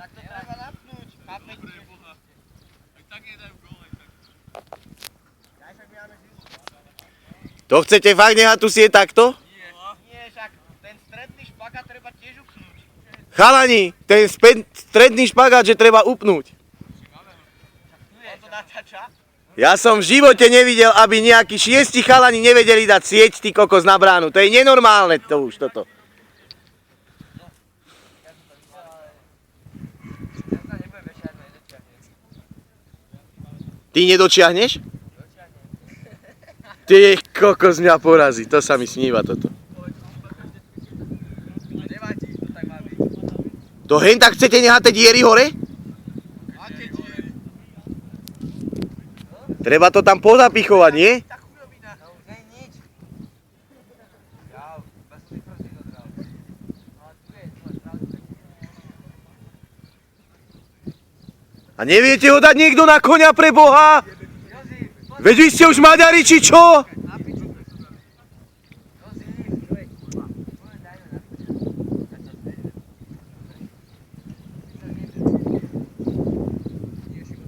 Tak to treba napnúť. Tak nedajú gól, aj tak. To chcete fakt nehať tu sieť takto? Nie, však ten stredný špagát treba tiež upnúť. Chalani, ten stredný špagát, že treba upnúť. On to natáča. Ja som v živote nevidel, aby nejakí 6 chalani nevedeli dať sieť, ty kokos, na bránu. To je nenormálne to už toto. Ty nedočiahneš? Ty kokos, mňa porazí, to sa mi sníva toto. Nevadí, to tak má byť. To hen tak chcete nehať tie diery hore? Aké diery? Treba to tam pozapichovať, nie? Tá chujovina. No už nie je nič. Jau, iba som si prsty dodral. Ale tu je, pravdu. A neviete ho dať niekto na koňa pre Boha? Jozif, Veď vy ste už Maďari, či čo? na piču.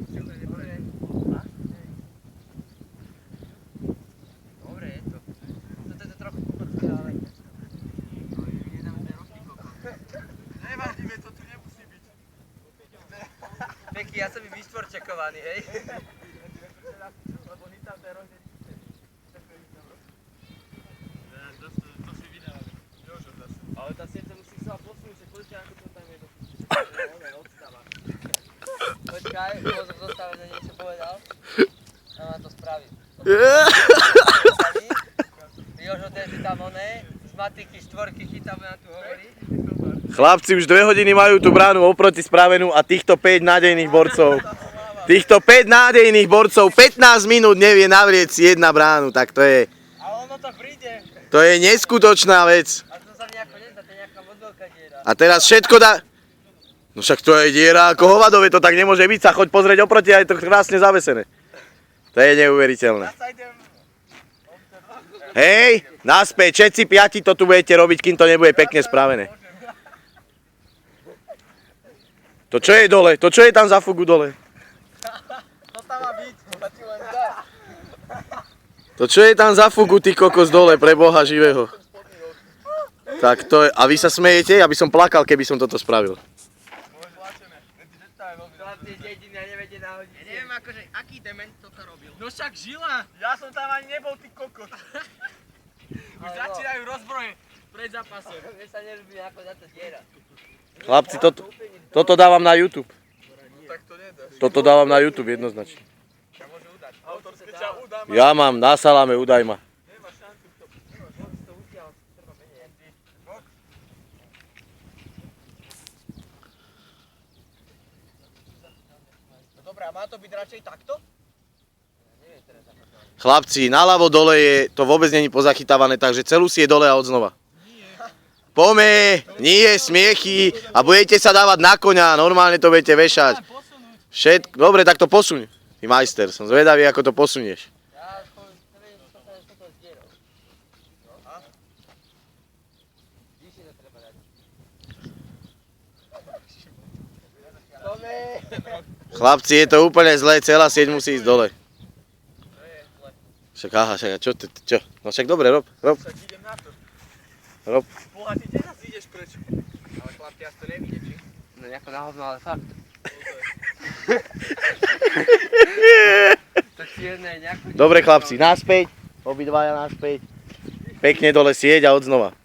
Jozif, daj ho na piču. Dobre je to. Toto je to trochu pochodské, ale... Nevadíme, to tu nemusí byť. Peky, ja som mi vyštvorčekovaný, hej? Lebo hitam ten roh, to si vydávame. Jožo zase. Ale tá sieť sa musí sa posunúť, že pozrite, ako to tam je. Odstáva. Počkaj, pozor, zostavene niečo povedal. A ma to spraví. Jožo, ten si tam oné, z matiky štvorky chytáme na tu hovorí. Chlapci už 2 hodiny majú tú bránu oproti spravenú a týchto 5 nádejných borcov. Týchto 5 nádejných borcov 15 minút nevie navrieť si jedna bránu, tak to je... Ale ono to príde. To je neskutočná vec. A to sa nejako nedá, to je nejaká modelka diera. A teraz všetko dá... No však to je diera ako hovadové, to tak nemôže byť, sa choď pozrieť oproti a je to krásne zavesené. To je neuveriteľné. Ja sa idem... Hej, naspäť, všetci 5 to tu budete robiť, kým to nebude pekne spravené. To čo je dole? To čo je tam za fugu dole? To tam má byť, to ti len dá. To čo je tam za fugu, ty kokos, dole, pre Boha živého? Tak to je... A vy sa smejete? Ja by som plakal, keby som toto spravil. Chlapci z dediny a nevedie nahodiť. Ja neviem akože, aký dement toto robil. No však žila. Ja som tam ani nebol, ty kokot. Už začínajú rozbroje pred zápasom. Mne sa nerobí ako za to diera. Chlapci, toto dávam na YouTube. No tak to nedáš. Toto dávam na YouTube jednoznačne. Ťa môže udať. Autorské ťa udám. Ja mám, na saláme, udaj ma. Nemá šancu to. To utiaľ, treba menej. No dobré, a má to byť radšej takto? Chlapci, naľavo dole je, to vôbec není pozachytávané, takže celú si je dole a odznova. Pome, nie smiechy a budete sa dávať na koňa, normálne to budete vešať. Všetko, dobre, tak to posuň. Ty majster, som zvedavý, ako to posunieš. Ja neviem, čo to je s dierou. Vyššie to treba dať. Tome! Chlapci, je to úplne zlé, celá sieť musí ísť dole. Však aha, však, čo? No však dobre, rob. Však idem na to. Rob. Boha, ty teraz ideš preč. Ale chlapci, ja to nevidím, či? No nejako na hovno, ale fakt. To čierne je nejako... Dobre chlapci, naspäť, obidvaja naspäť. Pekne dole sieť a odznova.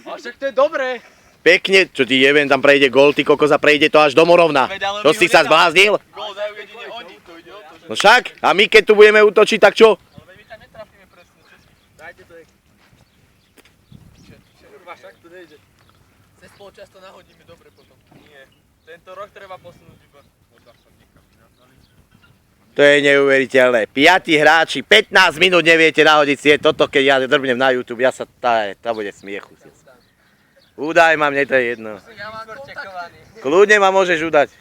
Ale však to je dobré. Pekne, čo ti jebem, tam prejde gól, ty kokos, a prejde to až do Morovna. To si sa zbláznil? Gól dajú jedine oni, to ide o to, že... No však, a my keď tu budeme útočiť, tak čo? Ale veď my tam netrafíme presne, čo si? Dajte to kurva, však to nejde. Cez polčas to nahodíme dobre potom. Nie. Tento roh treba posunúť iba. Možno som nikam nazvali. To je neuveriteľné. 5 hráči, 15 minút neviete nahodiť sieť. Toto keď ja drbnem na YouTube, ja sa, tá bude smiechu. Udaj ma, mne to je jedno. Ja mám vyšvorčekovaný. Kľudne ma môžeš udať.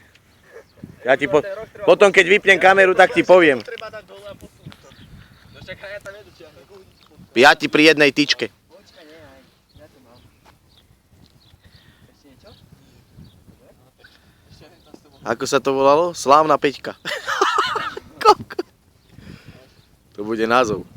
Ja ti potom keď vypnem kameru, tak ti poviem. Treba dať dole a posunúť to. No však ja tam nedočiahnem. 5 pri jednej tyčke. Počkaj, nie, aj. Ja to mám. Ešte niečo? Ako sa to volalo? Slávna Peťka. Koľko? To bude názov.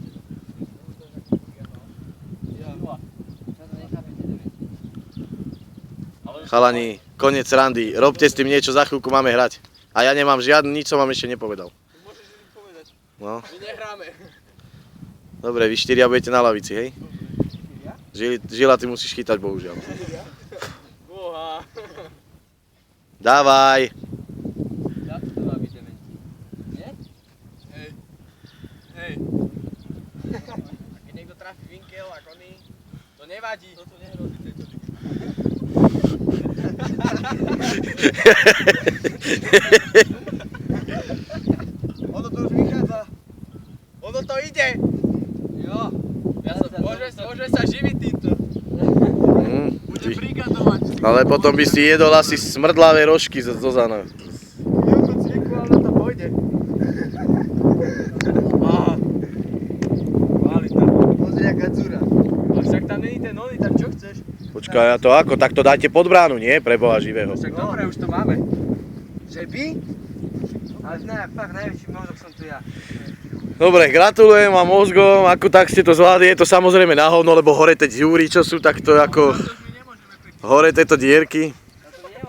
Chalani, koniec randy. Robte s tým niečo, za chvíľku máme hrať. A ja nemám žiadny, nič som vám ešte nepovedal. Môžeš im povedať. No. My nehráme. Dobre, vy štyria budete na lavici, hej? Žila, ty musíš chytať, bohužiaľ. Boha. Dávaj. Ja to má byť dementi. Nie? Hej. Hej. Keď niekto trafí vinkel a koní, to nevadí. To tu nehrozí tejto lige. Ono to už vychádza. Ono to ide. Jo. Môže sa živiť týmto. Bude Ty. brigadovať. Ale potom by si jedol asi smrdlavé rožky zo zana. Chvíľku cviku, ale to pôjde. Aha. Kvalita. Pozri, aká dzura. Ale však tam není ten oný, tak čo chceš? Počkaj, a to ako? Tak to dajte pod bránu, nie? Pre Boha živého. Však dobre, už to máme. Že by? Ale ne, fakt najväčší mozog som tu ja. Dobre, gratulujem vám mozgom, ako tak ste to zvládli. Je to samozrejme na hovno, lebo hore tie diúry, čo sú takto ako... Hore tieto dierky.